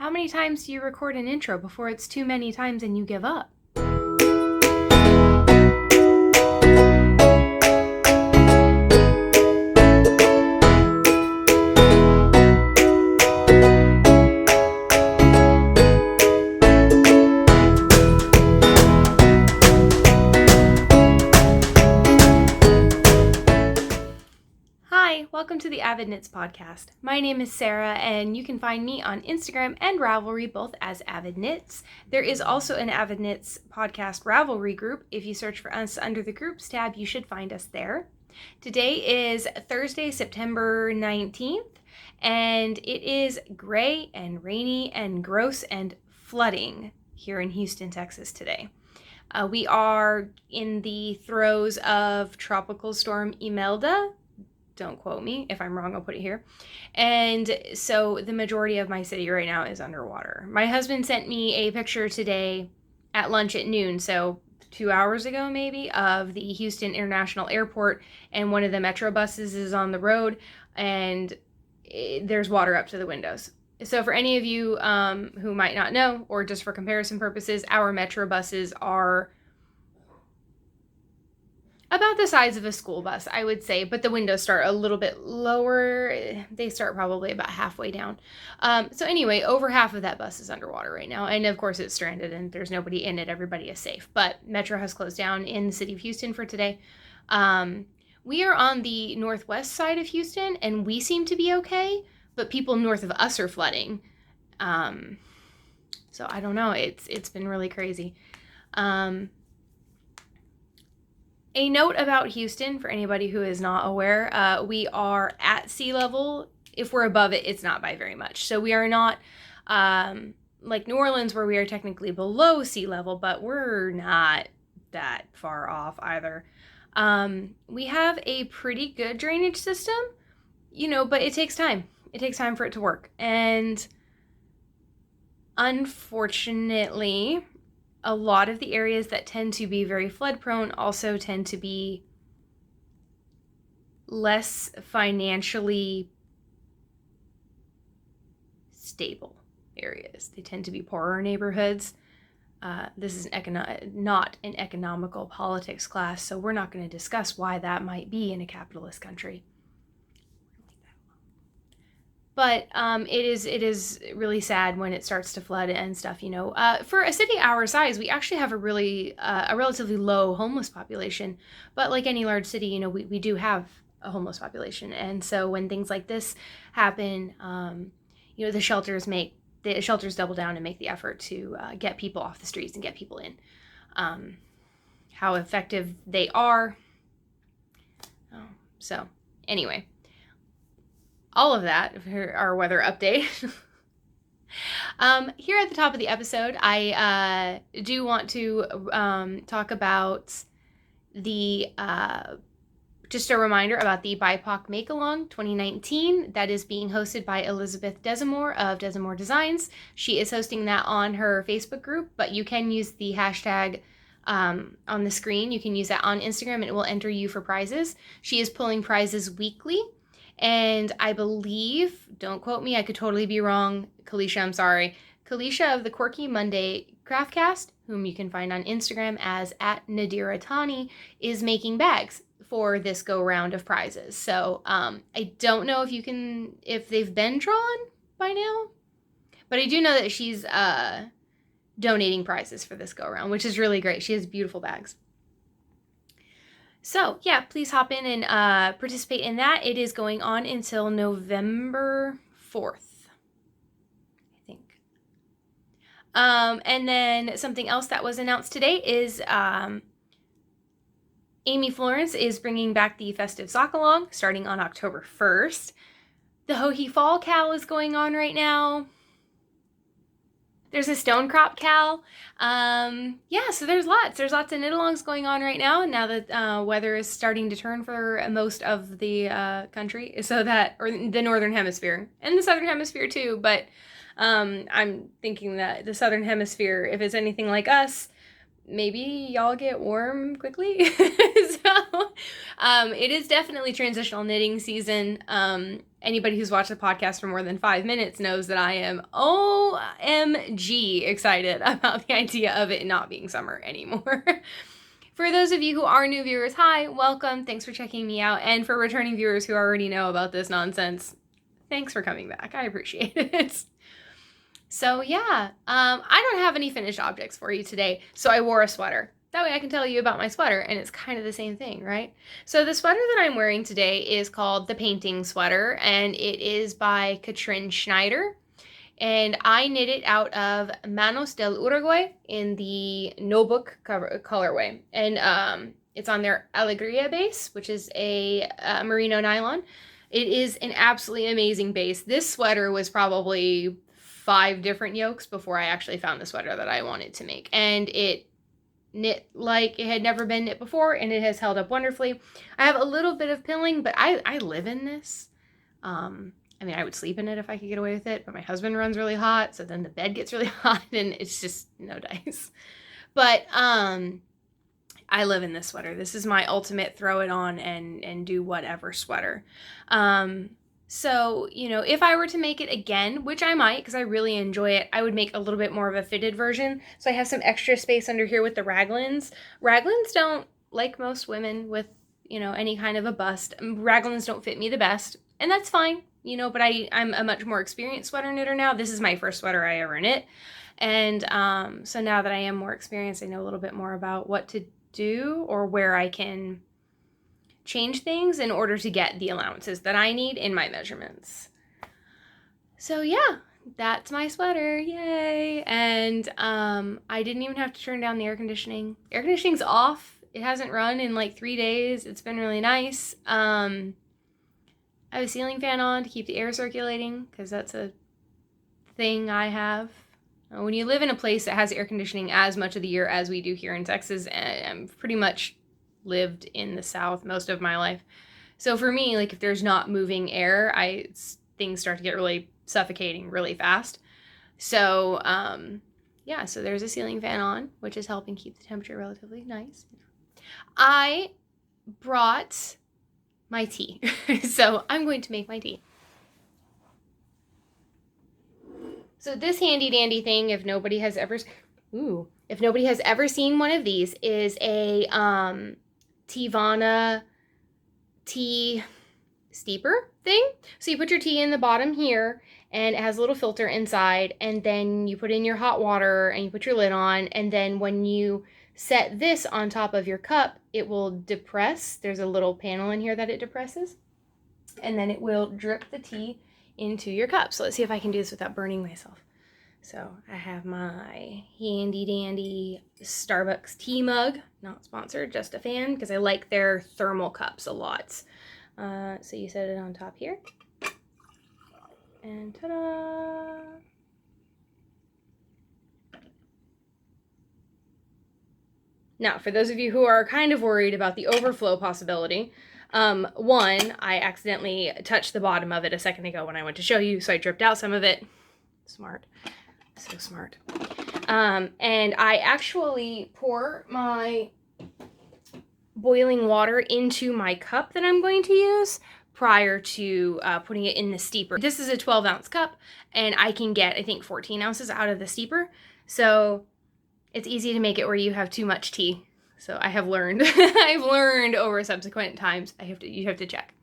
How many times do you record an intro before it's too many times and you give up? Hi, welcome to the Avidknits podcast. My name is Sarah, and you can find me on Instagram and Ravelry both as Avidknits. There is also an Avidknits podcast Ravelry group. If you search for us under the groups tab, you should find us there. Today is Thursday, September 19th, and it is gray and rainy and gross and flooding here in Houston, Texas today. We are in the throes of Tropical Storm Imelda. Don't quote me. If I'm wrong, I'll put it here. And so the majority of my city right now is underwater. My husband sent me a picture today at lunch at noon, so 2 hours ago maybe, of the Houston International Airport, and one of the metro buses is on the road, and there's water up to the windows. So for any of you who might not know, or just for comparison purposes, our metro buses are about the size of a school bus, I would say, but the windows start a little bit lower. They start probably about halfway down. So anyway, over half of that bus is underwater right now. And of course it's stranded and there's nobody in it. Everybody is safe. But Metro has closed down in the city of Houston for today. We are on the northwest side of Houston and we seem to be okay, but people north of us are flooding. So I don't know. It's been really crazy. A note about Houston, for anybody who is not aware, we are at sea level. If we're above it, it's not by very much. So we are not like New Orleans, where we are technically below sea level, but we're not that far off either. We have a pretty good drainage system, but it takes time. It takes time for it to work. And unfortunately, a lot of the areas that tend to be very flood prone also tend to be less financially stable areas. They tend to be poorer neighborhoods. This is not an economical politics class, so we're not going to discuss why that might be in a capitalist country. But it is really sad when it starts to flood and stuff, For a city our size, we actually have a relatively low homeless population. But like any large city, we do have a homeless population. And so when things like this happen, the shelters double down and make the effort to get people off the streets and get people in. How effective they are. So anyway. All of that for our weather update. Here at the top of the episode, I do want to talk about the just a reminder about the BIPOC Make-Along 2019 that is being hosted by Elizabeth Desamore of Desamore Designs. She is hosting that on her Facebook group, but you can use the hashtag on the screen. You can use that on Instagram and it will enter you for prizes. She is pulling prizes weekly. And I believe, don't quote me, I could totally be wrong. Kalisha, I'm sorry. Kalisha of the Quirky Monday Craftcast, whom you can find on Instagram as @NadiraTani, is making bags for this go round of prizes. So I don't know if they've been drawn by now, but I do know that she's donating prizes for this go around, which is really great. She has beautiful bags. So, yeah, please hop in and participate in that. It is going on until November 4th, I think. And then something else that was announced today is Amy Florence is bringing back the festive sock-along starting on October 1st. The Hohi Fall Cal is going on right now. There's a Stone Crop Cal. So there's lots. There's lots of knit-alongs going on right now that weather is starting to turn for most of the country, or the Northern Hemisphere, and the Southern Hemisphere too, but I'm thinking that the Southern Hemisphere, if it's anything like us, maybe y'all get warm quickly. So it is definitely transitional knitting season. anybody who's watched the podcast for more than 5 minutes knows that I am OMG excited about the idea of it not being summer anymore. For those of you who are new viewers, hi, welcome, thanks for checking me out, and for returning viewers who already know about this nonsense, thanks for coming back, I appreciate it. So yeah, I don't have any finished objects for you today, so I wore a sweater. That way I can tell you about my sweater, and it's kind of the same thing, right? So the sweater that I'm wearing today is called the Painting Sweater, and it is by Katrin Schneider. And I knit it out of Manos del Uruguay in the No Book colorway. And it's on their Alegria base, which is a merino nylon. It is an absolutely amazing base. This sweater was probably 5 different yokes before I actually found the sweater that I wanted to make. And it knit like it had never been knit before, and it has held up wonderfully. I have a little bit of pilling, but I live in this. I mean, I would sleep in it if I could get away with it, but my husband runs really hot, so then the bed gets really hot, and it's just no dice. But I live in this sweater. This is my ultimate throw it on and do whatever sweater. So, you know, if I were to make it again, which I might because I really enjoy it, I would make a little bit more of a fitted version. So I have some extra space under here with the raglans. Raglans don't, like most women with, you know, any kind of a bust, raglans don't fit me the best, and that's fine, you know, but I'm a much more experienced sweater knitter now. This is my first sweater I ever knit. And so now that I am more experienced, I know a little bit more about what to do or where I can change things in order to get the allowances that I need in my measurements. So yeah, that's my sweater, yay! And I didn't even have to turn down the air conditioning. Air conditioning's off. It hasn't run in like 3 days. It's been really nice. I have a ceiling fan on to keep the air circulating because that's a thing I have. When you live in a place that has air conditioning as much of the year as we do here in Texas, I'm pretty much lived in the South most of my life. So for me, like if there's not moving air, things start to get really suffocating really fast. So yeah, so there's a ceiling fan on, which is helping keep the temperature relatively nice. I brought my tea. So I'm going to make my tea. So this handy dandy thing, if nobody has ever seen one of these, is a Tivana tea steeper thing. So you put your tea in the bottom here, and it has a little filter inside, and then you put in your hot water and you put your lid on, and then when you set this on top of your cup, it will depress. There's a little panel in here that it depresses, and then it will drip the tea into your cup. So let's see if I can do this without burning myself. So I have my handy dandy Starbucks tea mug, not sponsored, just a fan, because I like their thermal cups a lot. So you set it on top here, and ta-da! Now, for those of you who are kind of worried about the overflow possibility, one, I accidentally touched the bottom of it a second ago when I went to show you, so I dripped out some of it. Smart. So smart. And I actually pour my boiling water into my cup that I'm going to use prior to putting it in the steeper. This is a 12-ounce cup, and I can get, I think, 14 ounces out of the steeper. So it's easy to make it where you have too much tea. So I have learned, I've learned over subsequent times, you have to check.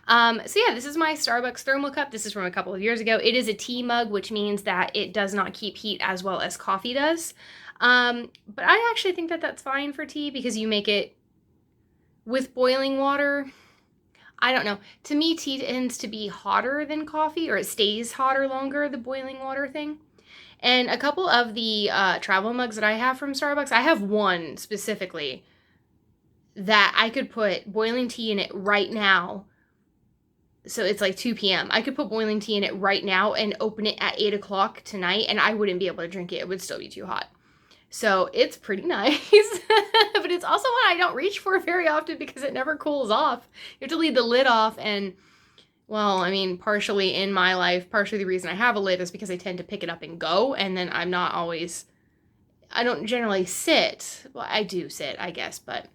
So yeah, this is my Starbucks thermal cup. This is from a couple of years ago. It is a tea mug, which means that it does not keep heat as well as coffee does. But I actually think that that's fine for tea because you make it with boiling water. I don't know. To me, tea tends to be hotter than coffee, or it stays hotter longer, the boiling water thing. And a couple of the travel mugs that I have from Starbucks, I have one specifically that I could put boiling tea in it right now. So it's like 2 p.m. I could put boiling tea in it right now and open it at 8 o'clock tonight, and I wouldn't be able to drink it. It would still be too hot. So it's pretty nice, but it's also one I don't reach for very often because it never cools off. You have to leave the lid off, and well, I mean, partially in my life, partially the reason I have a lid is because I tend to pick it up and go, and then I don't generally sit. Well, I do sit, I guess, but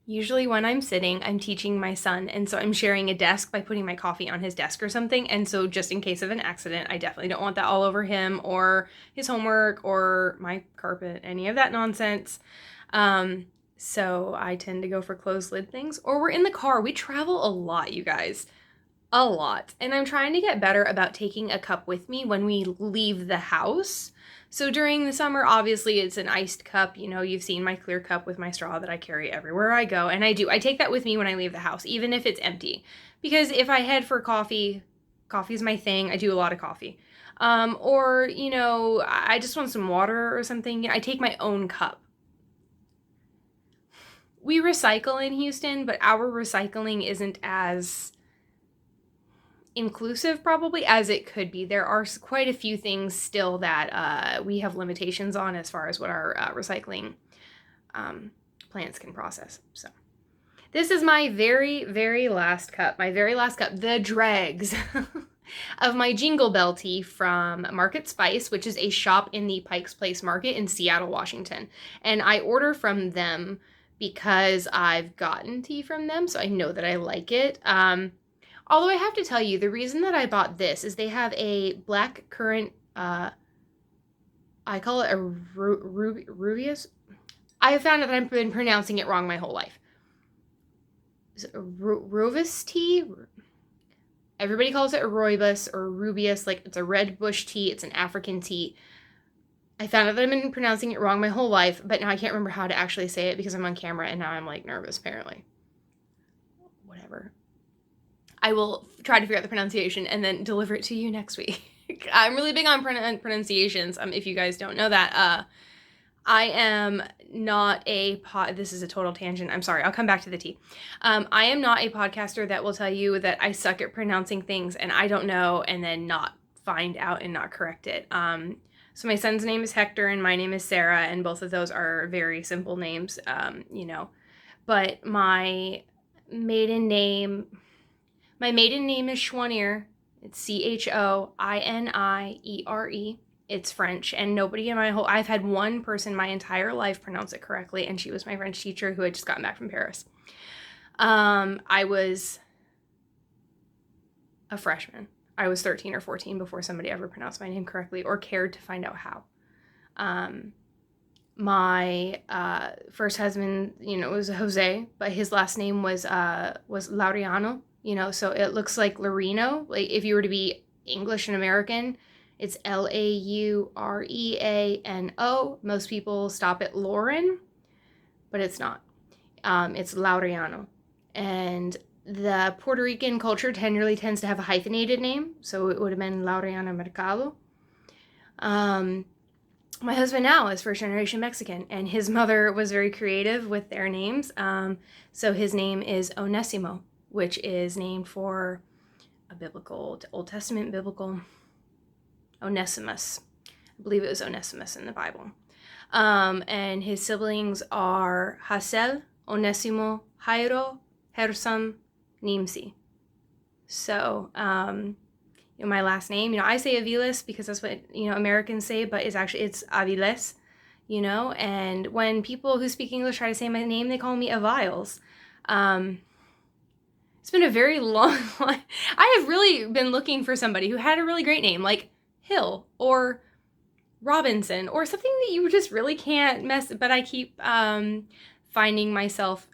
Usually when I'm sitting, I'm teaching my son, and so I'm sharing a desk by putting my coffee on his desk or something, and so just in case of an accident, I definitely don't want that all over him or his homework or my carpet, any of that nonsense. Um, so I tend to go for closed lid things. Or we're in the car. We travel a lot, you guys. A lot. And I'm trying to get better about taking a cup with me when we leave the house. So during the summer, obviously it's an iced cup. You know, you've seen my clear cup with my straw that I carry everywhere I go. And I do. I take that with me when I leave the house, even if it's empty. Because if I head for coffee, coffee's my thing. I do a lot of coffee. Or, you know, I just want some water or something. I take my own cup. We recycle in Houston, but our recycling isn't as inclusive probably as it could be. There are quite a few things still that we have limitations on as far as what our recycling plants can process. So this is my very, very last cup. My very last cup, the dregs of my Jingle Bell tea from Market Spice, which is a shop in the Pike's Place Market in Seattle, Washington. And I order from them because I've gotten tea from them, so I know that I like it. Although I have to tell you, the reason that I bought this is they have a black currant, I call it a rubius. I have found that I've been pronouncing it wrong my whole life. Is it a Rovis tea? Everybody calls it a rooibos or rubius, like it's a red bush tea, it's an African tea. I found out that I've been pronouncing it wrong my whole life, but now I can't remember how to actually say it because I'm on camera and now I'm like nervous apparently. Whatever. I will try to figure out the pronunciation and then deliver it to you next week. I'm really big on pronunciations. If you guys don't know that, I am not this is a total tangent. I'm sorry. I'll come back to the tea. I am not a podcaster that will tell you that I suck at pronouncing things and I don't know and then not find out and not correct it. So my son's name is Hector and my name is Sarah, and both of those are very simple names, you know. But my maiden name is Chouiniere. It's Choiniere. It's French, and nobody in I've had one person my entire life pronounce it correctly, and she was my French teacher who had just gotten back from Paris. I was a freshman. I was 13 or 14 before somebody ever pronounced my name correctly or cared to find out how. My first husband, you know, was Jose, but his last name was Laureano. You know, so it looks like Laurino. Like if you were to be English and American, it's Laureano. Most people stop at Lauren, but it's not. It's Laureano. And the Puerto Rican culture generally tends to have a hyphenated name, so it would have been Laureano Mercado. My husband now is first generation Mexican, and his mother was very creative with their names. So his name is Onesimo, which is named for a Old Testament biblical Onesimus. I believe it was Onesimus in the Bible. And his siblings are Hasel, Onesimo, Jairo, Hersam, Nimsi. So, you know, my last name, you know, I say Aviles because that's what, you know, Americans say, but it's Aviles, you know, and when people who speak English try to say my name, they call me Aviles. It's been a very long life. I have really been looking for somebody who had a really great name, like Hill or Robinson or something that you just really can't mess, but I keep finding myself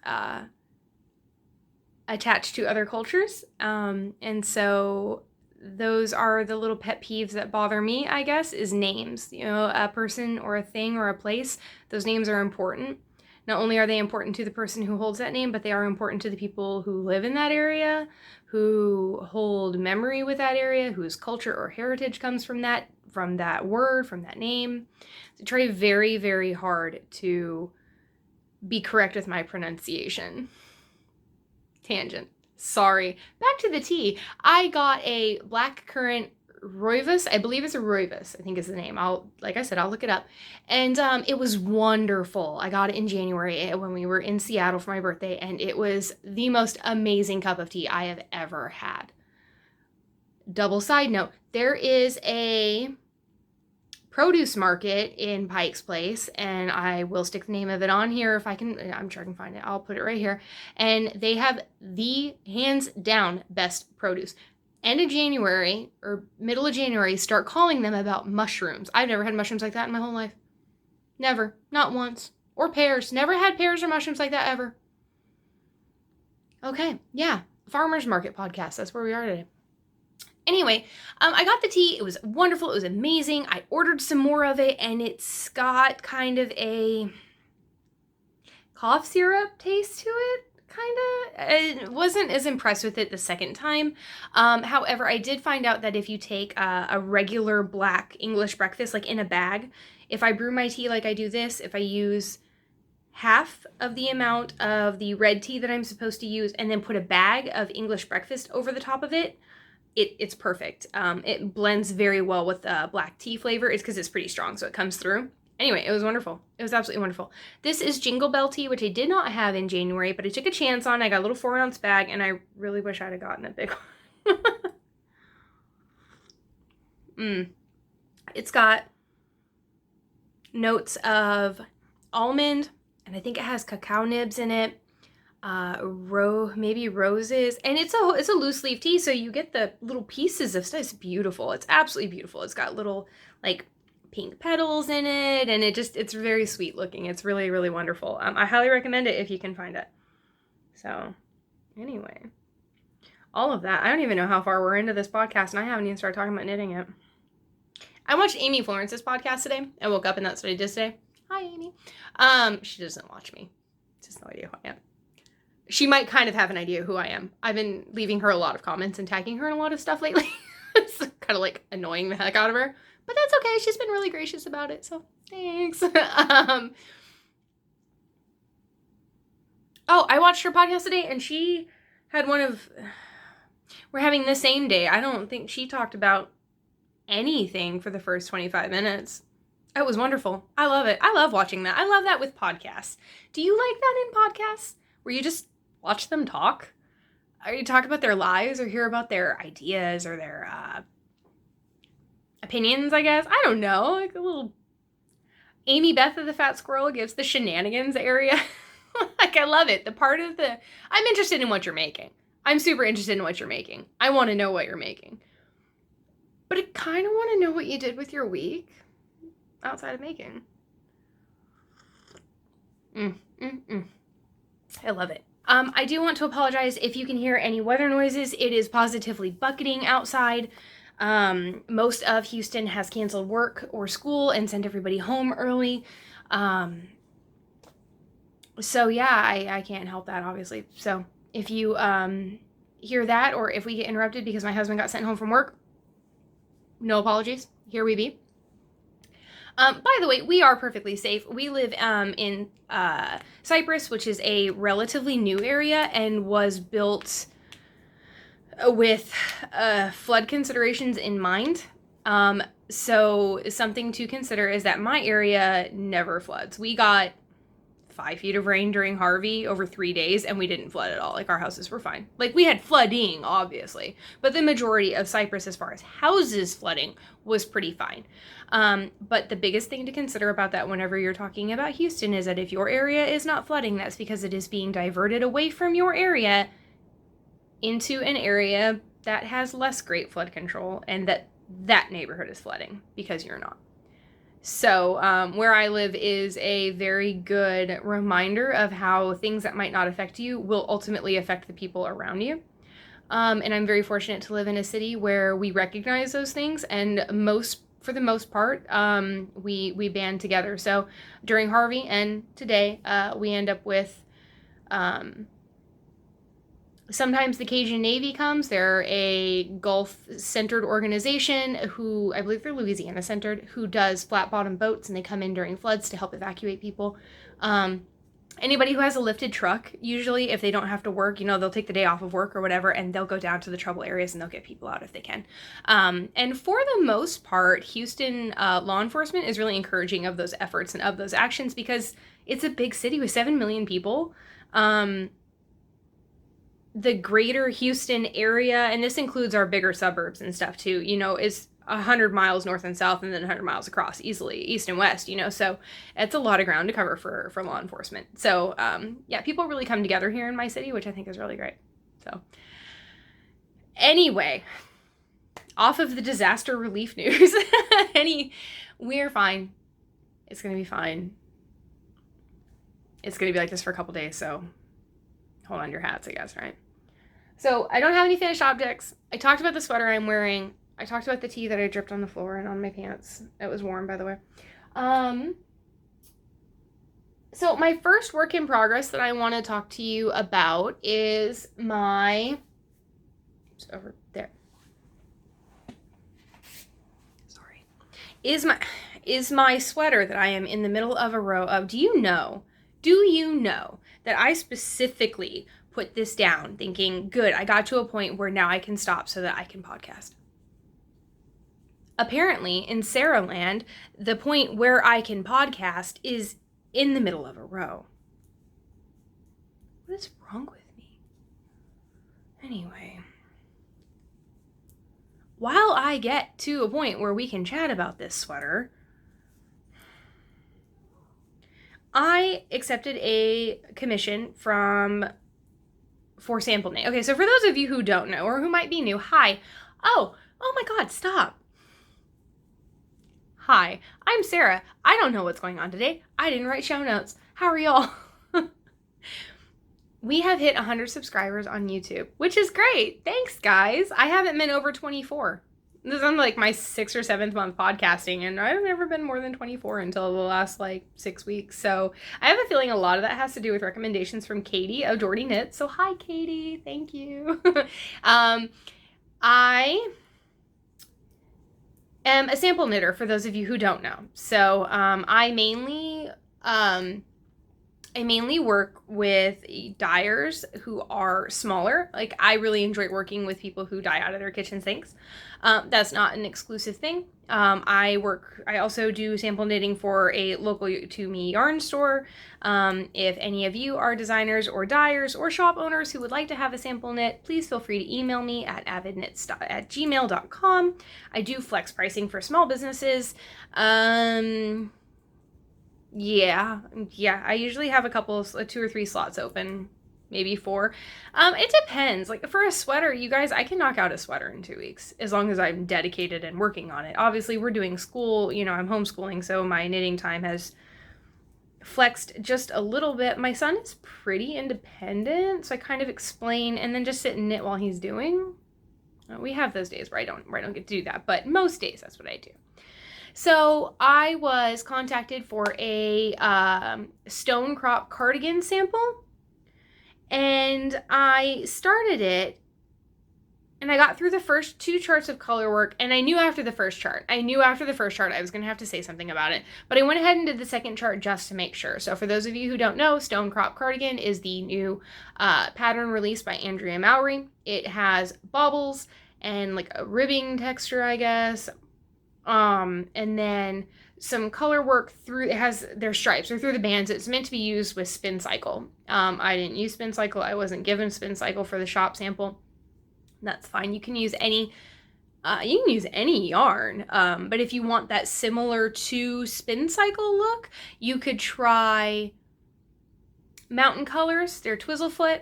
attached to other cultures. And so those are the little pet peeves that bother me, I guess, is names. You know, a person or a thing or a place, those names are important. Not only are they important to the person who holds that name, but they are important to the people who live in that area, who hold memory with that area, whose culture or heritage comes from that word, from that name. So I try very, very hard to be correct with my pronunciation. Tangent. Sorry. Back to the tea. I got a black currant rooibos. I believe it's a rooibos, I think is the name. Like I said, I'll look it up. And it was wonderful. I got it in January when we were in Seattle for my birthday, and it was the most amazing cup of tea I have ever had. Double side note, there is a produce market in Pike's Place, and I will stick the name of it on here if I can. I'm sure I can find it. I'll put it right here. And they have the hands down best produce. End of January or middle of January, start calling them about mushrooms. I've never had mushrooms like that in my whole life. Never. Not once. Or pears. Never had pears or mushrooms like that ever. Okay. Yeah. Farmer's Market podcast. That's where we are today. Anyway, I got the tea. It was wonderful. It was amazing. I ordered some more of it, and it's got kind of a cough syrup taste to it, kind of. I wasn't as impressed with it the second time. However, I did find out that if you take a regular black English breakfast, like in a bag, if I brew my tea like I do this, if I use half of the amount of the red tea that I'm supposed to use and then put a bag of English breakfast over the top of it, it's perfect. It blends very well with the black tea flavor. It's because it's pretty strong, so it comes through. Anyway, it was wonderful. It was absolutely wonderful. This is Jingle Bell tea, which I did not have in January, but I took a chance on. I got a little 4-ounce bag, and I really wish I'd have gotten a big one. It's got notes of almond, and I think it has cacao nibs in it. Maybe roses, and it's a loose leaf tea, so you get the little pieces of stuff. It's beautiful. It's absolutely beautiful. It's got little like pink petals in it, and it's very sweet looking. It's really, really wonderful. I highly recommend it if you can find it. So anyway, all of that. I don't even know how far we're into this podcast, and I haven't even started talking about knitting yet. I watched Amy Florence's podcast today. I woke up and that's what I did today. Hi, Amy. She doesn't watch me. Just no idea who I am. She might kind of have an idea who I am. I've been leaving her a lot of comments and tagging her in a lot of stuff lately. It's kind of like annoying the heck out of her. But that's okay. She's been really gracious about it. So thanks. I watched her podcast today, and she had we're having the same day. I don't think she talked about anything for the first 25 minutes. It was wonderful. I love it. I love watching that. I love that with podcasts. Do you like that in podcasts? Where you just watch them talk? Or you talk about their lives or hear about their ideas or their opinions, I guess? I don't know. Like a little Amy Beth of the Fat Squirrel gives the shenanigans area. Like, I love it. I'm interested in what you're making. I'm super interested in what you're making. I want to know what you're making. But I kind of want to know what you did with your week outside of making. I love it. I do want to apologize if you can hear any weather noises. It is positively bucketing outside. Most of Houston has canceled work or school and sent everybody home early. So yeah, I can't help that, obviously. So if you hear that, or if we get interrupted because my husband got sent home from work, no apologies. Here we be. By the way, we are perfectly safe. We live in Cypress, which is a relatively new area and was built with flood considerations in mind. So something to consider is that my area never floods. We got 5 feet of rain during Harvey over 3 days, and we didn't flood at all. Like, our houses were fine. Like, we had flooding, obviously, but the majority of Cypress, as far as houses flooding, was pretty fine. But the biggest thing to consider about that whenever you're talking about Houston is that if your area is not flooding, that's because it is being diverted away from your area into an area that has less great flood control, and that neighborhood is flooding because you're not. So where I live is a very good reminder of how things that might not affect you will ultimately affect the people around you. And I'm very fortunate to live in a city where we recognize those things, and for the most part, we band together. So during Harvey and today, we end up with sometimes the Cajun Navy comes. They're a Gulf-centered organization who, I believe they're Louisiana-centered, who does flat-bottom boats, and they come in during floods to help evacuate people. Anybody who has a lifted truck, usually, if they don't have to work, they'll take the day off of work or whatever, and they'll go down to the trouble areas, and they'll get people out if they can. And for the most part, Houston law enforcement is really encouraging of those efforts and of those actions because it's a big city with 7 million people. The greater Houston area, and this includes our bigger suburbs and stuff too, is 100 miles north and south and then 100 miles across easily, east and west, so it's a lot of ground to cover for law enforcement. So yeah, people really come together here in my city, which I think is really great. So anyway, off of the disaster relief news. We're fine. It's gonna be fine. It's gonna be like this for a couple days, so hold on your hats, I guess, right? So I don't have any finished objects. I talked about the sweater I'm wearing. I talked about the tea that I dripped on the floor and on my pants. It was warm, by the way. So my first work in progress that I want to talk to you about is oops, over there. Sorry. Is my sweater that I am in the middle of a row of. Do you know that I specifically put this down thinking, good, I got to a point where now I can stop so that I can podcast. Apparently, in Sarah land, the point where I can podcast is in the middle of a row. What is wrong with me? Anyway, while I get to a point where we can chat about this sweater, I accepted a commission for sample knit. Okay, so for those of you who don't know or who might be new, hi. Oh my God, stop. Hi, I'm Sarah. I don't know what's going on today. I didn't write show notes. How are y'all? We have hit 100 subscribers on YouTube, which is great. Thanks, guys. I haven't been over 24. This is like my 6th or 7th month podcasting, and I've never been more than 24 until the last 6 weeks. So I have a feeling a lot of that has to do with recommendations from Katie of Doherty Knits. So hi, Katie. Thank you. I am a sample knitter, for those of you who don't know. So I mainly work with dyers who are smaller. I really enjoy working with people who dye out of their kitchen sinks. That's not an exclusive thing. I also do sample knitting for a local to me yarn store. If any of you are designers or dyers or shop owners who would like to have a sample knit, please feel free to email me at avidknits@gmail.com. I do flex pricing for small businesses. Yeah, I usually have a couple, 2 or 3 slots open, maybe 4. It depends. For a sweater, you guys, I can knock out a sweater in 2 weeks, as long as I'm dedicated and working on it. Obviously, we're doing school, I'm homeschooling, so my knitting time has flexed just a little bit. My son is pretty independent, so I kind of explain and then just sit and knit while he's doing. We have those days where I don't get to do that, but most days that's what I do. So I was contacted for a stone crop cardigan sample, and I started it, and I got through the first 2 charts of color work, and I knew after the first chart I was going to have to say something about it, but I went ahead and did the second chart just to make sure. So for those of you who don't know, stone crop cardigan is the new pattern released by Andrea Mowry. It has baubles and a ribbing texture, I guess. And then some color work through, it has their stripes or through the bands. It's meant to be used with spin cycle. I didn't use spin cycle. I wasn't given spin cycle for the shop sample. That's fine. You can use any yarn. But if you want that similar to spin cycle look, you could try Mountain Colors, their Twizzlefoot.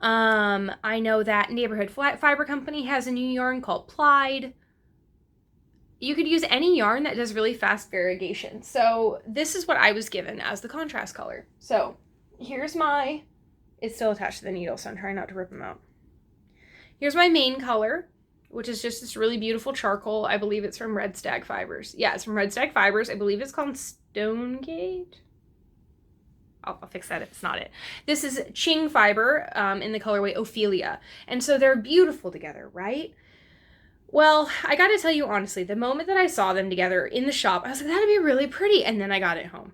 I know that Neighborhood Fiber Company has a new yarn called Plied. You could use any yarn that does really fast variegation. So this is what I was given as the contrast color. So here's it's still attached to the needle, so I'm trying not to rip them out. Here's my main color, which is just this really beautiful charcoal. I believe it's from Red Stag Fibers. Yeah, it's from Red Stag Fibers. I believe it's called Stonegate. I'll fix that if it's not it. This is Ching Fiber in the colorway Ophelia. And so they're beautiful together, right? Well, I got to tell you honestly, the moment that I saw them together in the shop, I was like, that'd be really pretty. And then I got it home.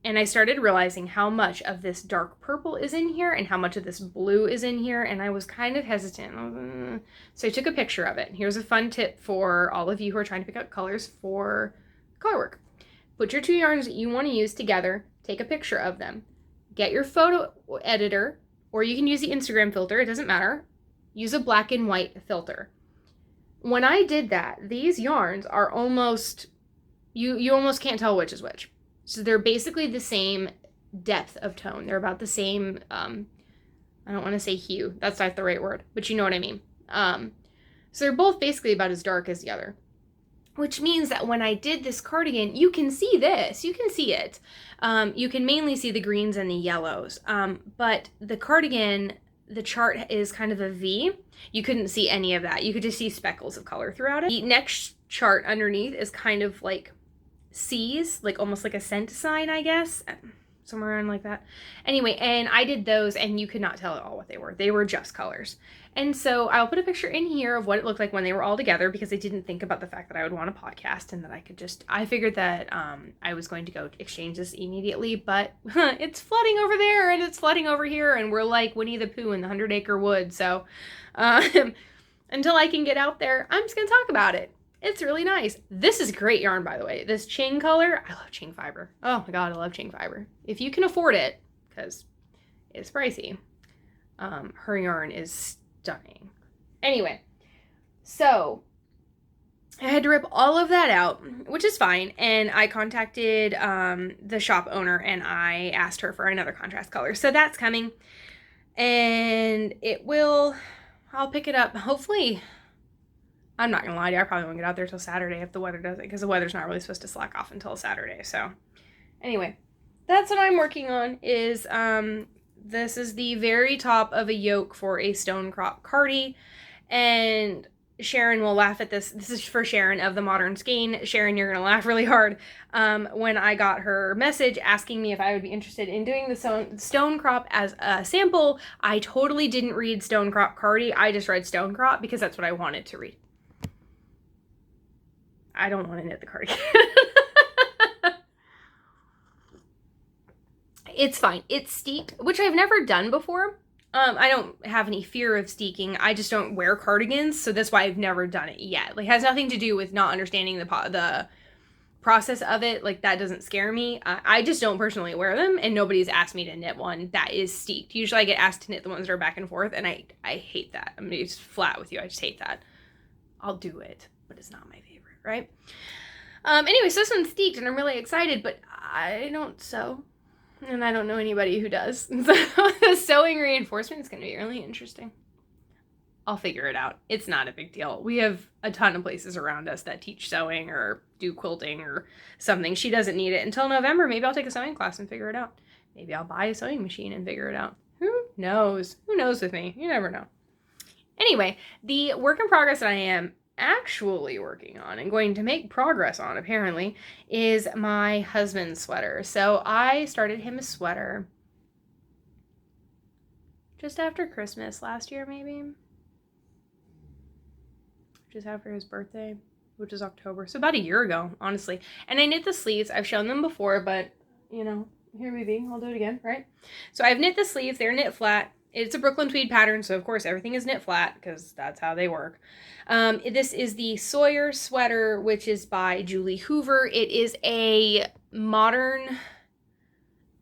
And I started realizing how much of this dark purple is in here and how much of this blue is in here. And I was kind of hesitant. So I took a picture of it. Here's a fun tip for all of you who are trying to pick out colors for color work. Put your 2 yarns that you want to use together. Take a picture of them. Get your photo editor, or you can use the Instagram filter. It doesn't matter. Use a black and white filter. When I did that, these yarns are almost, you almost can't tell which is which. So they're basically the same depth of tone. They're about the same, I don't want to say hue. That's not the right word, but you know what I mean. So they're both basically about as dark as the other. Which means that when I did this cardigan, you can see this. You can see it. You can mainly see the greens and the yellows. But the cardigan, the chart is kind of a V. You couldn't see any of that. You could just see speckles of color throughout it. The next chart underneath is kind of like C's, like almost like a cent sign, I guess. Somewhere around like that. Anyway, and I did those and you could not tell at all what they were. They were just colors. And so I'll put a picture in here of what it looked like when they were all together because I didn't think about the fact that I would want a podcast and that I could just, I figured that I was going to go exchange this immediately, but it's flooding over there and it's flooding over here and we're like Winnie the Pooh in the 100-acre wood. So until I can get out there, I'm just going to talk about it. It's really nice. This is great yarn, by the way. This Ching color, I love Ching fiber. Oh my God, I love Ching fiber. If you can afford it, because it's pricey, her yarn is stunning. Anyway, so I had to rip all of that out, which is fine. And I contacted the shop owner and I asked her for another contrast color. So that's coming. And it will, I'll pick it up, hopefully. I'm not gonna lie to you, I probably won't get out there till Saturday if the weather does it, because the weather's not really supposed to slack off until Saturday. So anyway, that's what I'm working on is, this is the very top of a yoke for a stone crop cardie, and Sharon will laugh at this. This is for Sharon of the Modern Skein. Sharon, you're gonna laugh really hard. When I got her message asking me if I would be interested in doing the stone crop as a sample, I totally didn't read stone crop cardie. I just read stone crop because that's what I wanted to read. I don't want to knit the cardigan. It's fine. It's steeked, which I've never done before. I don't have any fear of steeking. I just don't wear cardigans, so that's why I've never done it yet. Like, it has nothing to do with not understanding the process of it. Like, that doesn't scare me. I just don't personally wear them, and nobody's asked me to knit one that is steeked. Usually I get asked to knit the ones that are back and forth, and I hate that. I'm gonna be flat with you. I just hate that. I'll do it, but it's not my favorite. Right? Anyway, so this one's steeked and I'm really excited, but I don't sew and I don't know anybody who does. So the sewing reinforcement is going to be really interesting. I'll figure it out. It's not a big deal. We have a ton of places around us that teach sewing or do quilting or something. She doesn't need it until November. Maybe I'll take a sewing class and figure it out. Maybe I'll buy a sewing machine and figure it out. Who knows? Who knows with me? You never know. Anyway, the work in progress that I am actually working on and going to make progress on apparently is my husband's sweater. So I started him a sweater just after Christmas last year, maybe just after his birthday, which is October, so about a year ago, honestly. And I knit the sleeves. I've shown them before, but you know, here we be, I'll do it again, right? So I've knit the sleeves. They're knit flat. It's a Brooklyn tweed pattern, so of course everything is knit flat because that's how they work. This is the Sawyer sweater, which is by Julie Hoover. It is a modern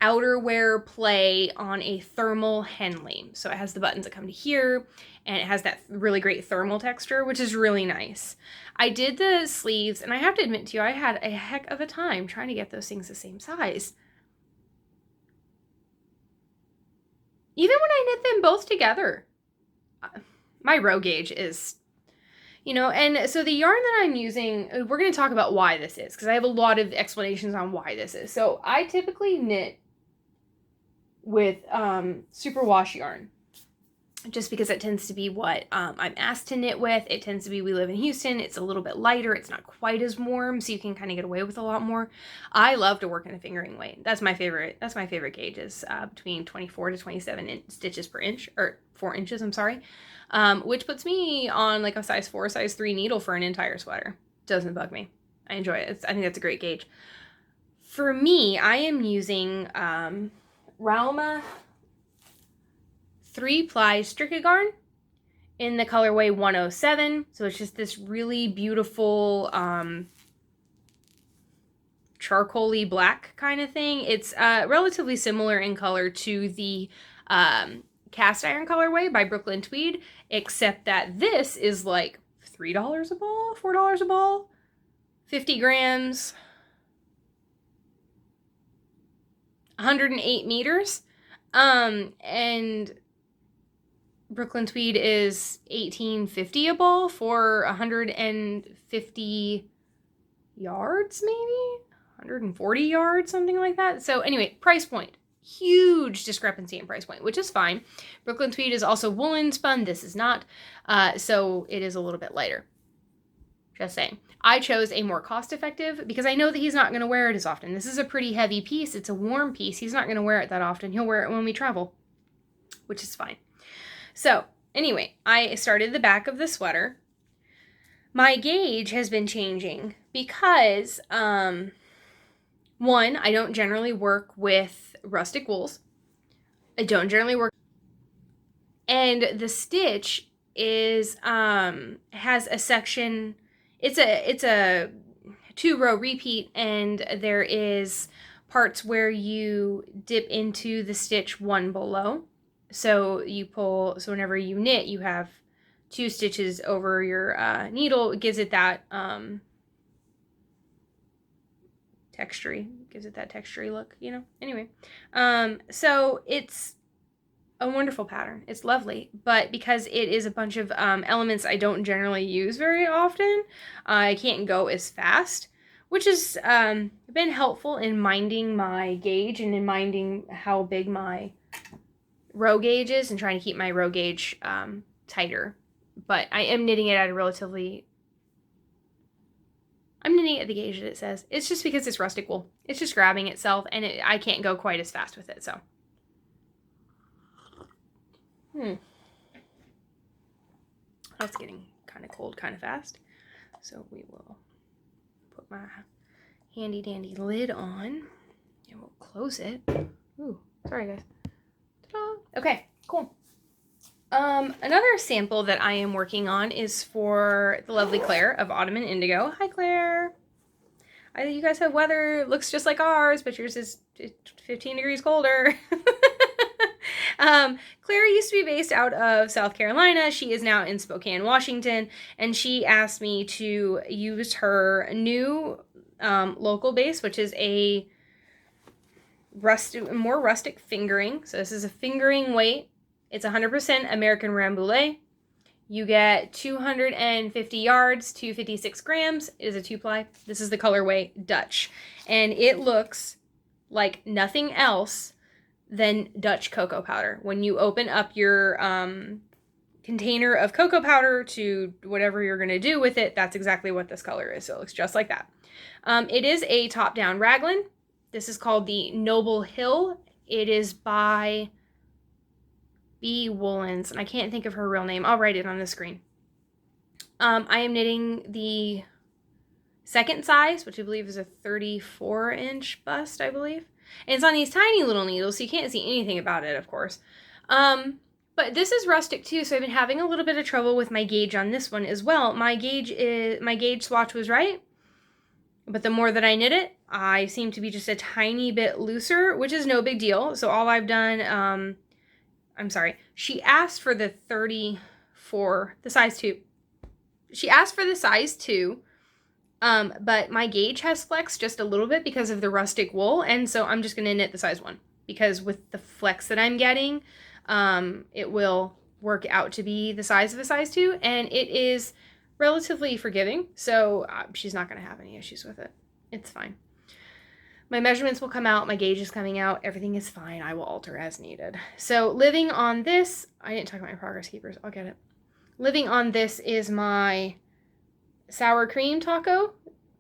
outerwear play on a thermal Henley. So it has the buttons that come to here, and it has that really great thermal texture, which is really nice. I did the sleeves, and I have to admit to you, I had a heck of a time trying to get those things the same size. Even when I knit them both together, my row gauge is, you know, and so the yarn that I'm using, we're going to talk about why this is, because I have a lot of explanations on why this is. So I typically knit with superwash yarn, just because it tends to be what I'm asked to knit with. It tends to be, we live in Houston, it's a little bit lighter, it's not quite as warm, so you can kind of get away with a lot more. I love to work in a fingering weight. That's my favorite gauge is between 24 to 27 stitches per inch, or 4 inches, I'm sorry, which puts me on like a size 4, size 3 needle for an entire sweater. Doesn't bug me. I enjoy it. I think that's a great gauge. For me, I am using Rauma 3-ply Strickegarn in the colorway 107. So it's just this really beautiful charcoal-y black kind of thing. It's relatively similar in color to the cast iron colorway by Brooklyn Tweed, except that this is like $3 a ball, $4 a ball, 50 grams, 108 meters. And Brooklyn tweed is $18.50 a ball for 150 yards, maybe 140 yards, something like that. So anyway, price point, huge discrepancy in price point, which is fine. Brooklyn tweed is also woolen spun. This is not, so it is a little bit lighter. Just saying. I chose a more cost-effective because I know that he's not going to wear it as often. This is a pretty heavy piece. It's a warm piece. He's not going to wear it that often. He'll wear it when we travel, which is fine. So anyway, I started the back of the sweater. My gauge has been changing because, one, I don't generally work with rustic wools. I don't generally work, and the stitch is, has a section, it's a 2-row repeat, and there is parts where you dip into the stitch one below. So you pull, so whenever you knit, you have 2 stitches over your needle. It gives it that textury, gives it that textury look, you know? Anyway, so it's a wonderful pattern. It's lovely, but because it is a bunch of elements I don't generally use very often, I can't go as fast, which has been helpful in minding my gauge and in minding how big my row gauge is and trying to keep my row gauge tighter. But I am knitting it at a relatively, I'm knitting at the gauge that it says. It's just because it's rustic wool. It's just grabbing itself, and I can't go quite as fast with it, so. That's getting kind of cold kind of fast. So we will put my handy dandy lid on and we'll close it. Ooh, sorry guys. Ta-da. Okay, cool. Another sample that I am working on is for the lovely Claire of Autumn and Indigo. Hi, Claire. You guys have weather, looks just like ours, but yours is 15 degrees colder. Claire used to be based out of South Carolina. She is now in Spokane, Washington, and she asked me to use her new local base, which is a more rustic fingering. So this is a fingering weight. It's 100% American Rambouillet. You get 250 yards, 256 grams. It is a 2-ply. This is the colorway Dutch. And it looks like nothing else than Dutch cocoa powder. When you open up your container of cocoa powder to whatever you're going to do with it, that's exactly what this color is. So it looks just like that. It is a top-down raglan. This is called the Noble Hill. It is by B. Woolens, and I can't think of her real name. I'll write it on the screen. I am knitting the second size, which I believe is a 34-inch bust, I believe. And it's on these tiny little needles, so you can't see anything about it, of course. But this is rustic too, so I've been having a little bit of trouble with my gauge on this one as well. My gauge swatch was right, but the more that I knit it, I seem to be just a tiny bit looser, which is no big deal. So all I've done, I'm sorry, she asked for the 34, the size 2. She asked for the size 2, but my gauge has flexed just a little bit because of the rustic wool, and so I'm just going to knit the size 1, because with the flex that I'm getting, it will work out to be the size of a size 2, and it is relatively forgiving, so she's not going to have any issues with it. It's fine. My measurements will come out, my gauge is coming out, everything is fine. I will alter as needed. So living on this, I didn't talk about my progress keepers, I'll get it. Living on this is my sour cream taco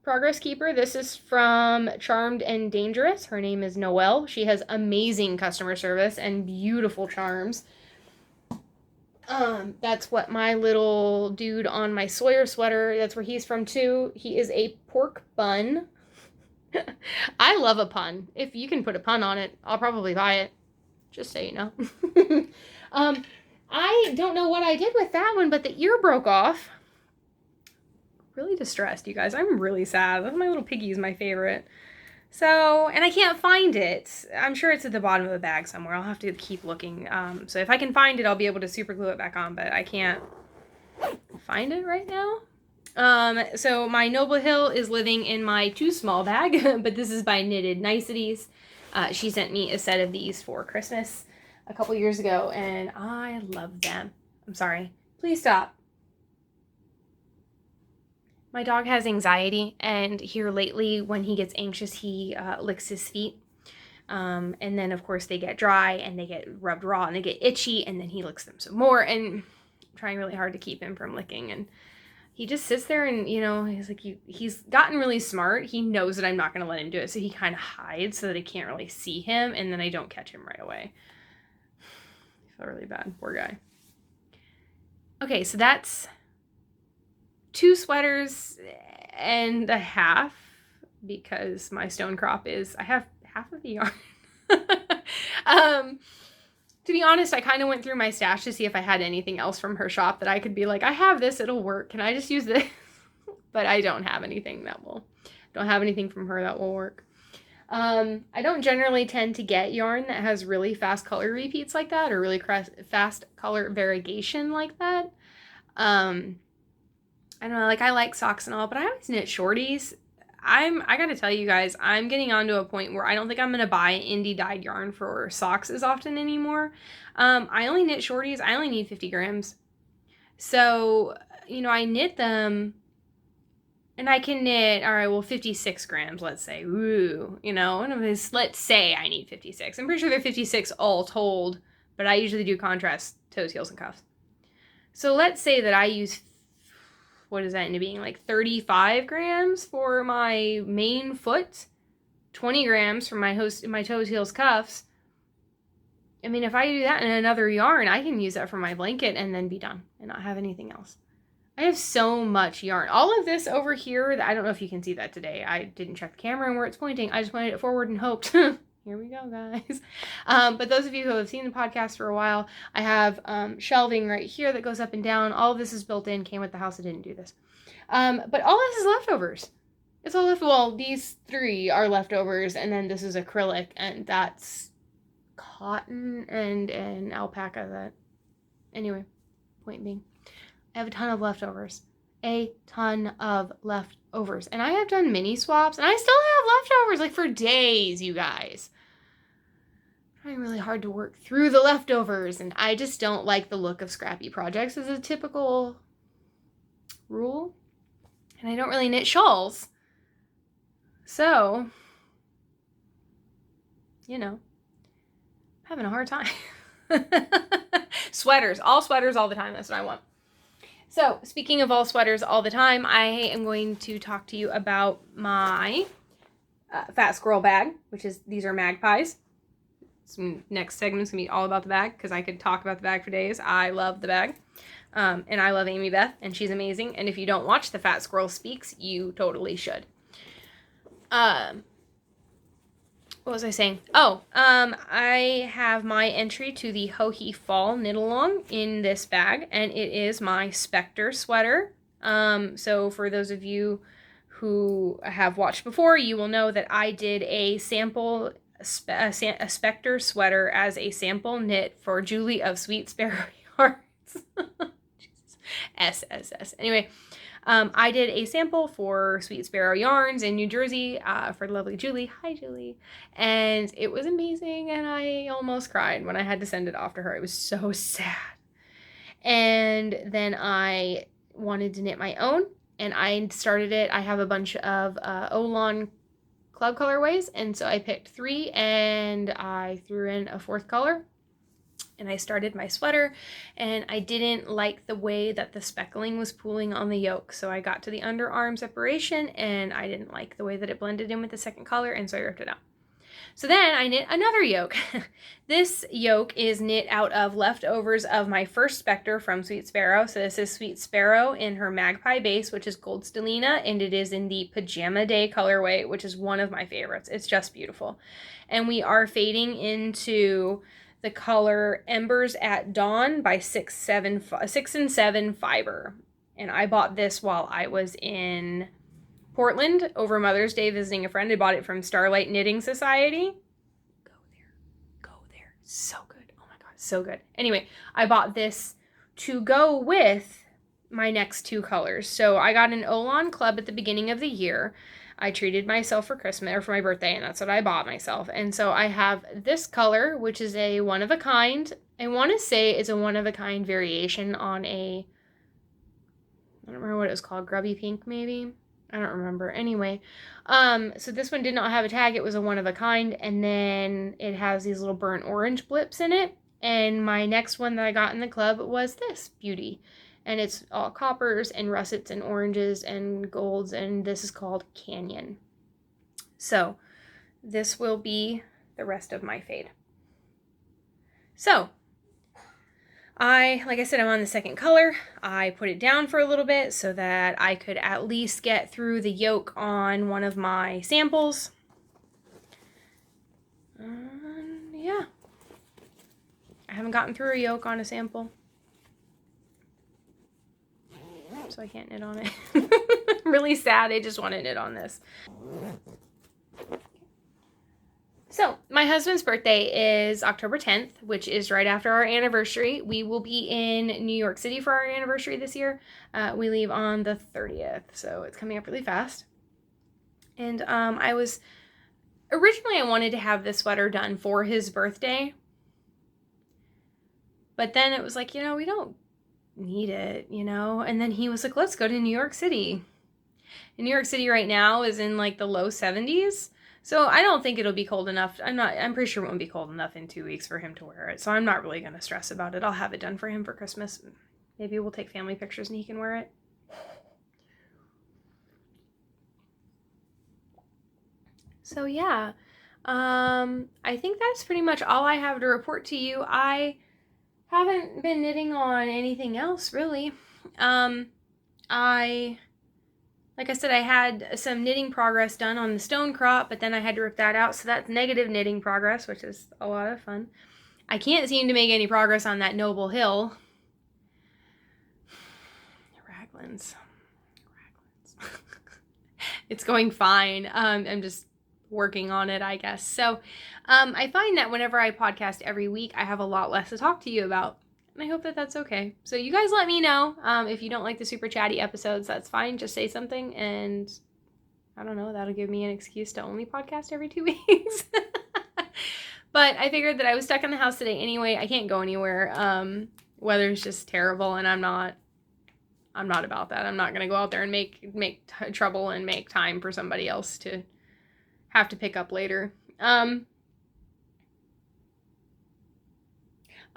progress keeper. This is from Charmed and Dangerous. Her name is Noelle. She has amazing customer service and beautiful charms. That's what my little dude on my Sawyer sweater, that's where he's from too. He is a pork bun. I love a pun. If you can put a pun on it, I'll probably buy it. Just so you know. I don't know what I did with that one, but the ear broke off. Really distressed, you guys. I'm really sad. My little piggy is my favorite. So, and I can't find it. I'm sure it's at the bottom of the bag somewhere. I'll have to keep looking. So if I can find it, I'll be able to super glue it back on, but I can't find it right now. So my Noble Hill is living in my too small bag, but this is by Knitted Niceties. She sent me a set of these for Christmas a couple years ago, and I love them. I'm sorry. Please stop. My dog has anxiety, and here lately, when he gets anxious, he licks his feet. And then, of course, they get dry, and they get rubbed raw, and they get itchy, and then he licks them some more, and I'm trying really hard to keep him from licking, and he just sits there and, he's like, he's gotten really smart. He knows that I'm not going to let him do it, so he kind of hides so that I can't really see him, and then I don't catch him right away. I feel really bad. Poor guy. Okay, so that's 2 sweaters and a half, because my stone crop is, I have half of the yarn. To be honest, I kind of went through my stash to see if I had anything else from her shop that I could be like, I have this, it'll work. Can I just use this? But I don't have anything from her that will work. I don't generally tend to get yarn that has really fast color repeats like that, or really fast color variegation like that. I don't know, like I like socks and all, but I always knit shorties. I gotta tell you guys, I'm getting onto a point where I don't think I'm gonna buy indie dyed yarn for socks as often anymore. I only knit shorties. I only need 50 grams. So, I knit them, and I can knit, all right, well, 56 grams, let's say. Ooh, let's say I need 56. I'm pretty sure they're 56 all told, but I usually do contrast toes, heels, and cuffs. So let's say that I use, what does that end up being, like 35 grams for my main foot, 20 grams for my toes, heels, cuffs. I mean, if I do that in another yarn, I can use that for my blanket and then be done and not have anything else. I have so much yarn. All of this over here, I don't know if you can see that today. I didn't check the camera and where it's pointing. I just pointed it forward and hoped. Here we go, guys. But those of you who have seen the podcast for a while, I have shelving right here that goes up and down. All of this is built in, came with the house. I didn't do this. But all this is leftovers. It's all well, these 3 are leftovers, and then this is acrylic, and that's cotton and alpaca. That, anyway, point being, I have a ton of leftovers. And I have done mini swaps, and I still have leftovers, like, for days, you guys. Trying really hard to work through the leftovers, and I just don't like the look of scrappy projects as a typical rule. And I don't really knit shawls. So, having a hard time. Sweaters all the time. That's what I want. So, speaking of all sweaters all the time, I am going to talk to you about my Fat Squirrel bag, these are magpies. Next segment's going to be all about the bag, because I could talk about the bag for days. I love the bag. And I love Amy Beth, and she's amazing. And if you don't watch The Fat Squirrel Speaks, you totally should. What was I saying? I have my entry to the Ho-He Fall Knit Along in this bag, and it is my Spectre sweater. So for those of you who have watched before, you will know that I did a sample, a Spectre sweater as a sample knit for Julie of Sweet Sparrow Yarns. SSS. Anyway, I did a sample for Sweet Sparrow Yarns in New Jersey for lovely Julie. Hi, Julie. And it was amazing, and I almost cried when I had to send it off to her. It was so sad. And then I wanted to knit my own, and I started it. I have a bunch of Olan club colorways, and so I picked 3, and I threw in a 4th color. And I started my sweater, and I didn't like the way that the speckling was pooling on the yoke. So I got to the underarm separation, and I didn't like the way that it blended in with the second color, and so I ripped it out. So then I knit another yoke. This yoke is knit out of leftovers of my first Spectre from Sweet Sparrow. So this is Sweet Sparrow in her Magpie base, which is Gold Stellina, and it is in the Pajama Day colorway, which is one of my favorites. It's just beautiful. And we are fading into the color Embers at Dawn by 6 and 7 Fiber. And I bought this while I was in Portland over Mother's Day visiting a friend. I bought it from Starlight Knitting Society. Go there. So good. Oh my God, so good. Anyway, I bought this to go with my next two colors. So I got an Olan Club at the beginning of the year. I treated myself for Christmas or for my birthday, and that's what I bought myself. And so I have this color, which is a one of a kind. I want to say it's a one of a kind variation on a, I don't remember what it was called, grubby pink maybe. I don't remember. Anyway, so this one did not have a tag. It was a one of a kind, and then it has these little burnt orange blips in it. And my next one that I got in the club was this beauty. And it's all coppers and russets and oranges and golds, and this is called Canyon. So this will be the rest of my fade. So like I said, I'm on the second color. I put it down for a little bit so that I could at least get through the yolk on one of my samples. Yeah. I haven't gotten through a yolk on a sample, so I can't knit on it. I'm really sad. I just want to knit on this. So my husband's birthday is October 10th, which is right after our anniversary. We will be in New York City for our anniversary this year. We leave on the 30th, so it's coming up really fast. And originally I wanted to have this sweater done for his birthday. But then it was like, we don't need it, And then he was like, let's go to New York City. And New York City right now is in like the low 70s. So I don't think it'll be cold enough. I'm pretty sure it won't be cold enough in 2 weeks for him to wear it. So I'm not really going to stress about it. I'll have it done for him for Christmas. Maybe we'll take family pictures and he can wear it. So yeah, I think that's pretty much all I have to report to you. I haven't been knitting on anything else really. Like I said, I had some knitting progress done on the stone crop, but then I had to rip that out. So that's negative knitting progress, which is a lot of fun. I can't seem to make any progress on that Noble Hill. Raglans. It's going fine. I'm just working on it, I guess. So I find that whenever I podcast every week, I have a lot less to talk to you about. And I hope that that's okay. So you guys let me know if you don't like the super chatty episodes. That's fine. Just say something, and I don't know. That'll give me an excuse to only podcast every 2 weeks. But I figured that I was stuck in the house today anyway. I can't go anywhere. Weather's just terrible, and I'm not about that. I'm not gonna go out there and make trouble and make time for somebody else to have to pick up later.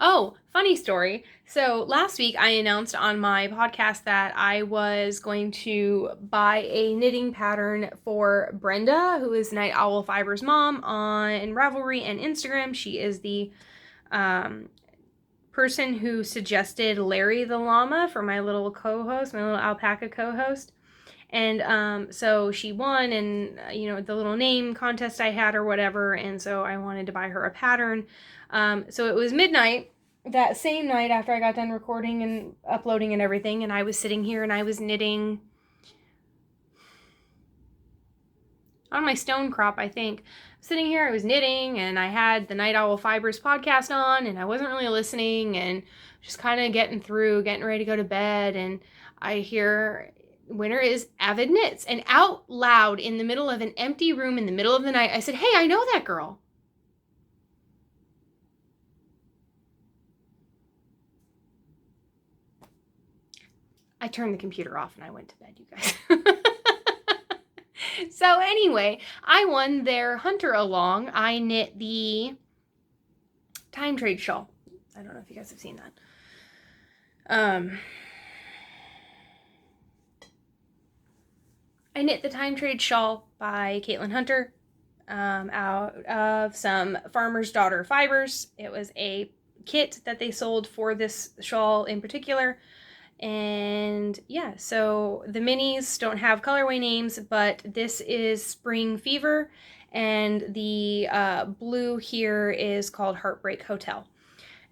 Oh, funny story. So last week I announced on my podcast that I was going to buy a knitting pattern for Brenda, who is Night Owl Fibers' mom on Ravelry and Instagram. She is the person who suggested Larry the llama for my little co-host, my little alpaca co-host. And so she won, and the little name contest I had or whatever, and so I wanted to buy her a pattern. So it was midnight that same night after I got done recording and uploading and everything, and I was sitting here and I was knitting on my stone crop, I think. Sitting here, I was knitting, and I had the Night Owl Fibers podcast on, and I wasn't really listening, and just kind of getting ready to go to bed, and I hear winner is avidknits, and out loud in the middle of an empty room in the middle of the night, I said, hey, I know that girl. I turned the computer off and I went to bed, you guys. So anyway, I won their Hunter Along. I knit the Time Trade shawl. I don't know if you guys have seen that. I knit the Time Trade shawl by Caitlin Hunter out of some Farmer's Daughter fibers. It was a kit that they sold for this shawl in particular. And yeah, so the minis don't have colorway names, but this is Spring Fever, and the blue here is called Heartbreak Hotel.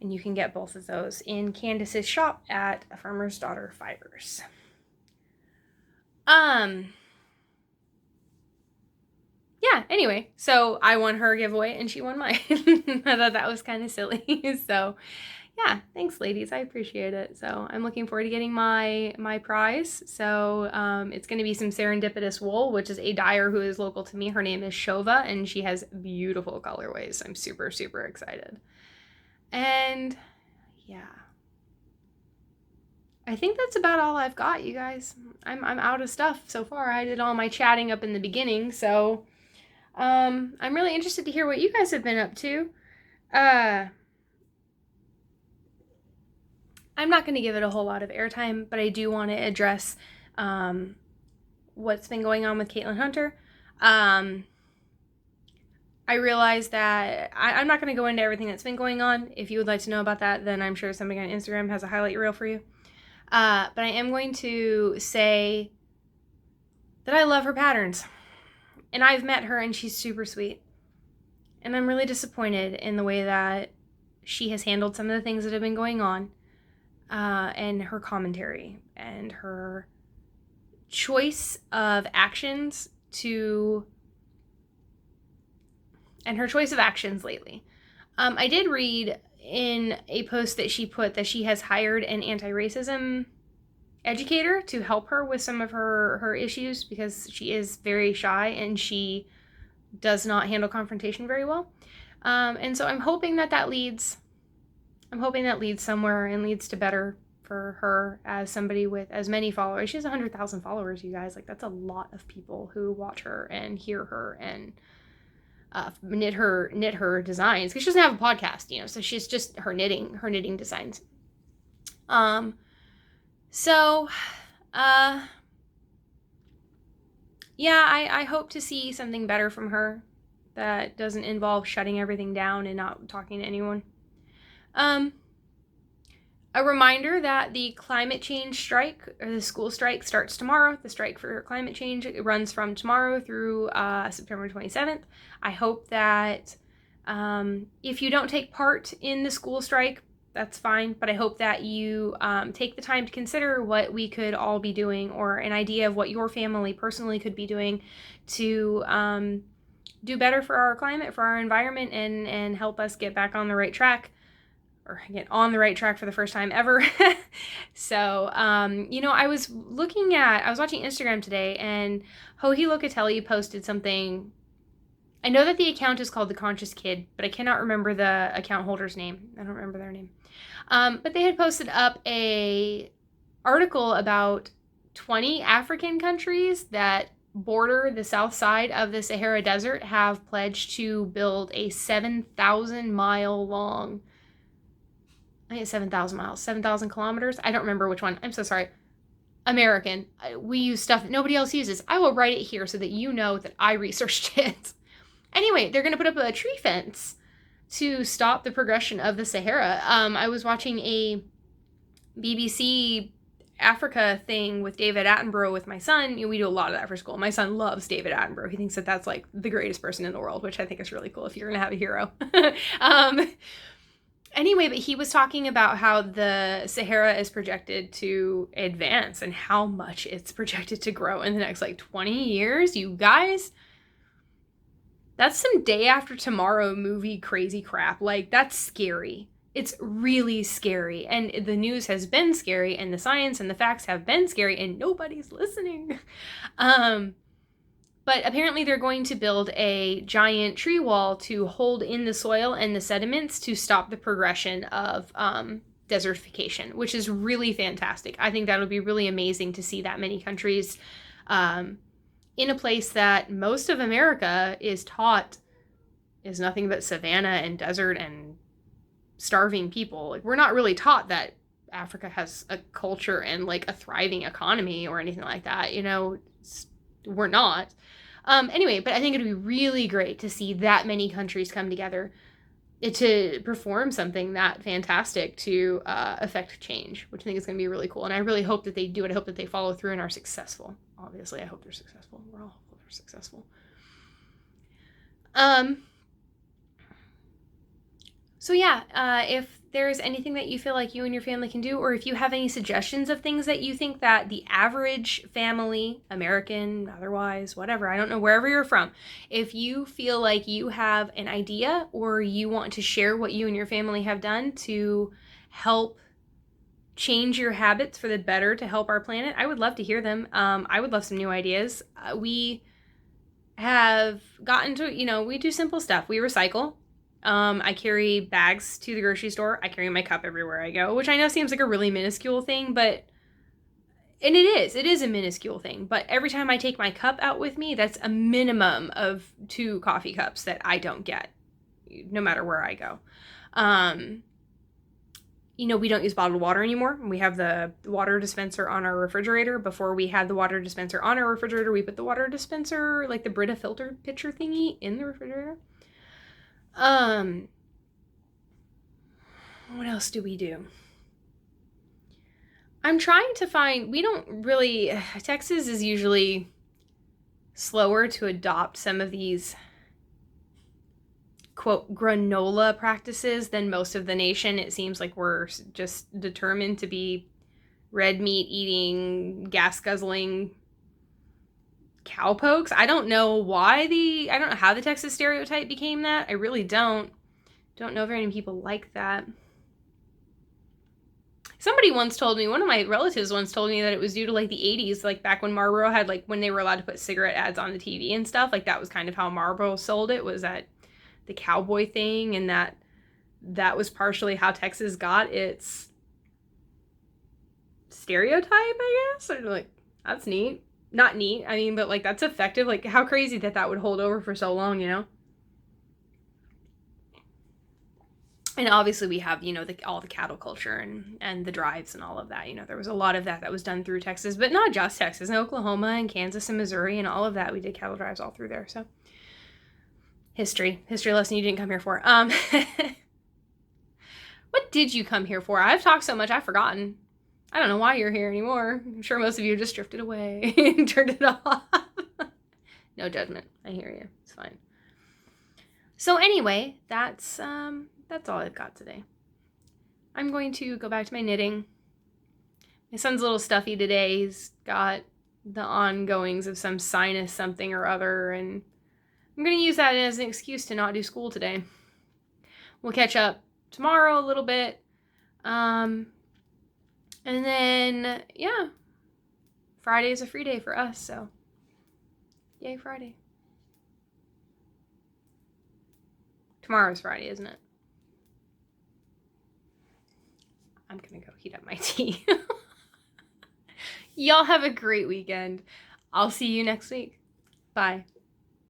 And you can get both of those in Candace's shop at Farmer's Daughter Fibers. Yeah, anyway, so I won her giveaway and she won mine. I thought that was kind of silly. So Yeah, thanks, ladies. I appreciate it. So I'm looking forward to getting my prize. So it's going to be some serendipitous wool, which is a dyer who is local to me. Her name is Shova, and she has beautiful colorways. I'm super, super excited. And yeah, I think that's about all I've got, you guys. I'm out of stuff so far. I did all my chatting up in the beginning, so I'm really interested to hear what you guys have been up to. I'm not going to give it a whole lot of airtime, but I do want to address what's been going on with Caitlin Hunter. I realize that I'm not going to go into everything that's been going on. If you would like to know about that, then I'm sure somebody on Instagram has a highlight reel for you. But I am going to say that I love her patterns. And I've met her, and she's super sweet. And I'm really disappointed in the way that she has handled some of the things that have been going on. And her commentary and her choice of actions lately. I did read in a post that she put that she has hired an anti-racism educator to help her with some of her issues because she is very shy and she does not handle confrontation very well. And so I'm hoping that leads somewhere and leads to better for her as somebody with as many followers. She has 100,000 followers, you guys. Like, that's a lot of people who watch her and hear her and knit her designs, because she doesn't have a podcast, you know, so she's just her knitting designs. Yeah, I hope to see something better from her that doesn't involve shutting everything down and not talking to anyone. A reminder that the climate change strike, or the school strike, starts tomorrow. The strike for climate change, it runs from tomorrow through September 27th. I hope that if you don't take part in the school strike, that's fine, but I hope that you take the time to consider what we could all be doing, or an idea of what your family personally could be doing to do better for our climate, for our environment, and help us get back on the right track, or get on the right track for the first time ever. So, you know, I was watching Instagram today, and Hohi Locatelli posted something. I know that the account is called The Conscious Kid, but I cannot remember the account holder's name. I don't remember their name. But they had posted up a article about 20 African countries that border the south side of the Sahara Desert have pledged to build a 7,000 mile long, I think it's 7,000 miles, 7,000 kilometers. I don't remember which one. I'm so sorry. American. We use stuff nobody else uses. I will write it here so that you know that I researched it. Anyway, they're going to put up a tree fence to stop the progression of the Sahara. I was watching a BBC Africa thing with David Attenborough with my son. You know, we do a lot of that for school. My son loves David Attenborough. He thinks that that's like the greatest person in the world, which I think is really cool if you're going to have a hero. Anyway, but he was talking about how the Sahara is projected to advance and how much it's projected to grow in the next like 20 years. You guys, that's some day after tomorrow movie crazy crap. Like, that's scary. It's really scary. And the news has been scary, and the science and the facts have been scary, and nobody's listening. But apparently they're going to build a giant tree wall to hold in the soil and the sediments to stop the progression of desertification, which is really fantastic. I think that would be really amazing to see that many countries in a place that most of America is taught is nothing but savanna and desert and starving people. Like, we're not really taught that Africa has a culture and like a thriving economy or anything like that. You know, we're not. Anyway, but I think it'd be really great to see that many countries come together to perform something that fantastic to affect change, which I think is going to be really cool. And I really hope that they do it. I hope that they follow through and are successful. Obviously, I hope they're successful. We're all hopeful they're successful. So yeah, if there's anything that you feel like you and your family can do, or if you have any suggestions of things that you think that the average family, American, otherwise, whatever, I don't know, wherever you're from, if you feel like you have an idea or you want to share what you and your family have done to help change your habits for the better to help our planet, I would love to hear them. I would love some new ideas. We have gotten to, we do simple stuff. We recycle. I carry bags to the grocery store. I carry my cup everywhere I go, which I know seems like a really minuscule thing, and it is a minuscule thing, but every time I take my cup out with me, that's a minimum of 2 coffee cups that I don't get, no matter where I go. We don't use bottled water anymore. We have the water dispenser on our refrigerator. Before we had the water dispenser on our refrigerator, we put the water dispenser, like the Brita filter pitcher thingy, in the refrigerator. What else do we do? I'm trying to find, Texas is usually slower to adopt some of these, quote, granola practices than most of the nation. It seems like we're just determined to be red meat eating, gas guzzling cowpokes. I don't know how the Texas stereotype became that. I really don't know very many people like that. Somebody once told me, one of my relatives once told me that it was due to like the 80s, like back when Marlboro had, like, when they were allowed to put cigarette ads on the TV and stuff, like that was kind of how Marlboro sold it, was that the cowboy thing, and that was partially how Texas got its stereotype, I guess. Or like, that's neat. Not neat, I mean, but like that's effective. Like, how crazy that would hold over for so long, And obviously we have, all the cattle culture and the drives and all of that. There was a lot of that was done through Texas, but not just Texas. In Oklahoma and Kansas and Missouri and all of that, we did cattle drives all through there. So history lesson you didn't come here for. What did you come here for? I've talked so much, I've forgotten. I don't know why you're here anymore. I'm sure most of you just drifted away and turned it off. No judgment. I hear you. It's fine. So anyway, that's all I've got today. I'm going to go back to my knitting. My son's a little stuffy today. He's got the ongoings of some sinus something or other, and I'm going to use that as an excuse to not do school today. We'll catch up tomorrow a little bit. And then, yeah, Friday is a free day for us, so yay, Friday. Tomorrow's Friday, isn't it? I'm gonna go heat up my tea. Y'all have a great weekend. I'll see you next week. Bye.